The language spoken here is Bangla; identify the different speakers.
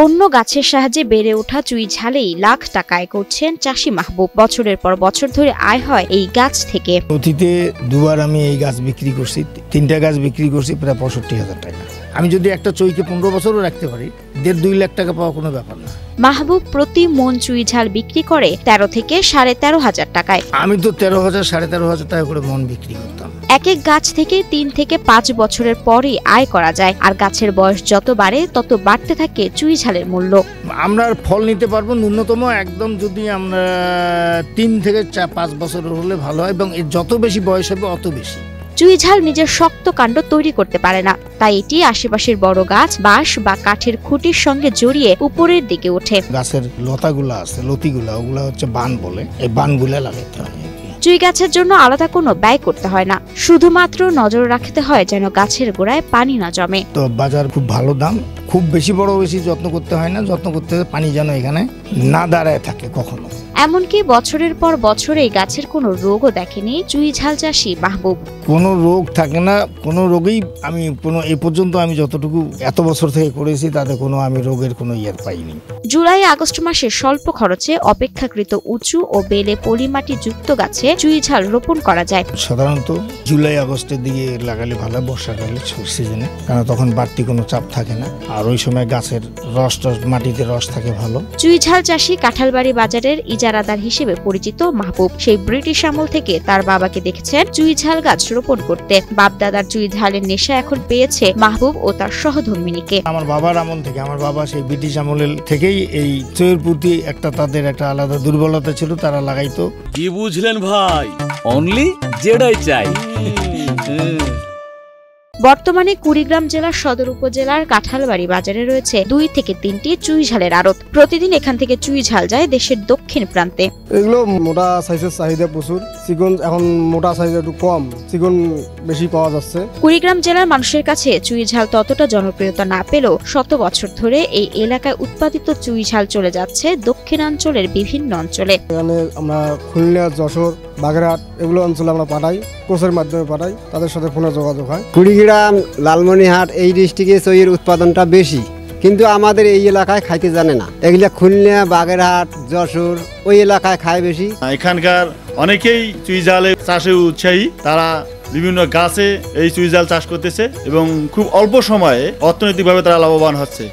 Speaker 1: অন্য গাছের সাহায্যে বেড়ে ওঠা চুই ঝালেই লাখ টাকা আয় করছেন চাষি মাহবুব। বছরের পর বছর ধরে আয় হয় এই গাছ থেকে।
Speaker 2: অতীতে দুবার আমি এই গাছ বিক্রি করছি, 3টা গাছ বিক্রি করছি প্রায় 65,000 টাকা। আমি যদি একটা চুইকে 15 বছরও রাখতে পারি, 1.5-2 লাখ টাকা পাওয়া কোনো ব্যাপার না।
Speaker 1: মাহবুব প্রতি মন চুই ঝাল বিক্রি করে 13 থেকে 13,500 টাকায়।
Speaker 2: আমি তো 13,000 13,500 টাকা করে মন বিক্রি করতাম।
Speaker 1: এক এক গাছ থেকে 3 থেকে 5 বছরের পরই আয় করা যায়। আর গাছের বয়স যত বাড়ে তত বাড়তে থাকে চুই ঝালের মূল্য।
Speaker 2: আমরা ফল নিতে পারবো ন্যূনতম একদম যদি আমরা 3 থেকে 5 বছর হলে ভালো হয়, এবং এর যত বেশি বয়স হবে অত বেশি।
Speaker 1: চুই ঝাল নিজের শক্ত কাণ্ড তৈরি করতে পারে না, তাই এটি আশেপাশের বড় গাছ, বাঁশ বা কাঠের খুঁটির সঙ্গে জড়িয়ে উপরের দিকে ওঠে।
Speaker 2: গাছের লতাগুলা আছে, লতিগুলা, ওগুলা হচ্ছে বান বলে, এই বানগুলা লাগাতে হয়।
Speaker 1: চুই গাছের জন্য আলাদা কোনো ব্যয় করতে হয় না, শুধুমাত্র নজর রাখতে হয় যেন গাছের গোড়ায় পানি না জমে।
Speaker 2: তো বাজার খুব ভালো দাম, খুব বেশি যত্ন করতে হয় না, যত্ন করতে হয় পানি যেন এখানে না দাঁড়ায় থাকে কখনো।
Speaker 1: এমনকি বছরের পর বছর এই গাছের কোনো রোগও দেখেনি চুই ঝাল চাষি মাহবুব।
Speaker 2: কোনো রোগ থাকে না, কোনো রোগেই আমি এই পর্যন্ত আমি যতটুকু এত বছর থেকে করেছি তাতে কোনো আমি রোগের কোনো পাইনি।
Speaker 1: জুলাই আগস্ট মাসে স্বল্প খরচে অপেক্ষাকৃত উঁচু ও বেলে পলিমাটি যুক্ত গাছে চুই ঝাল রোপণ করা যায়।
Speaker 2: সাধারণত জুলাই আগস্টের দিকে লাগালে ভালো, বর্ষাকালে সিজনে, কারণ তখন বাড়তি কোনো চাপ থাকে না, আর ওই সময় গাছের মাটিতে রস থাকে ভালো।
Speaker 1: চুই ঝাল চাষি কাঁঠালবাড়ি বাজারের ইজারাদার হিসেবে পরিচিত মাহবুব। সেই ব্রিটিশ আমল থেকে তার বাবাকে দেখেছেন চুই ঝাল গাছ রোপণ করতে। বাপদাদার চুই ঝালের নেশা এখন পেয়েছে মাহবুব ও তার সহধর্মিনীকে।
Speaker 2: আমার বাবার আমল থেকে, আমার বাবা সেই ব্রিটিশ আমলের থেকেই এই চুইয়ের প্রতি তাদের একটা আলাদা দুর্বলতা ছিল, তারা লাগাইতো।
Speaker 3: কি বুঝলেন ভাই? অনলি যেটাই চাই।
Speaker 1: বর্তমানে কুড়িগ্রাম জেলার সদর উপজেলার কাঁঠালবাড়ি বাজারে রয়েছে 2 থেকে 3টি চুই ঝালের আড়ত। প্রতিদিন এখান থেকে চুই ঝাল যায় দেশের দক্ষিণ প্রান্তে।
Speaker 4: এগুলো মোটা সাইজের চাহিদা প্রচুর, চিকন এখন মোটা সাইজ একটু কম, চিকন বেশি পাওয়া যাচ্ছে।
Speaker 1: কুড়িগ্রাম জেলার মানুষের কাছে চুই ঝাল ততটা জনপ্রিয়তা না পেলেও শত বছর ধরে এই এলাকায় উৎপাদিত চুই ঝাল চলে যাচ্ছে দক্ষিণাঞ্চলের বিভিন্ন অঞ্চলে।
Speaker 4: এখানে আমরা খুলনা, যশোর, বাগেরহাট এগুলো অঞ্চলে আমরা পাঠাই, কোচের মাধ্যমে পাঠাই, তাদের সাথে ফোনে যোগাযোগ হয়।
Speaker 5: কুড়িগ্রাম, লালমনিরহাট এই ডিস্ট্রিক্টে চুইয়ের উৎপাদনটা বেশি, কিন্তু আমাদের এই এলাকায় খাইতে জানে না। এগুলা খুলনা, বাগেরহাট, যশোর ওই এলাকায় খায় বেশি।
Speaker 6: এখানকার অনেকেই চুই ঝালের চাষে উৎসাহী, তারা বিভিন্ন গাছে এই চুই ঝাল চাষ করতেছে এবং খুব অল্প সময়ে অর্থনৈতিকভাবে তারা লাভবান হচ্ছে।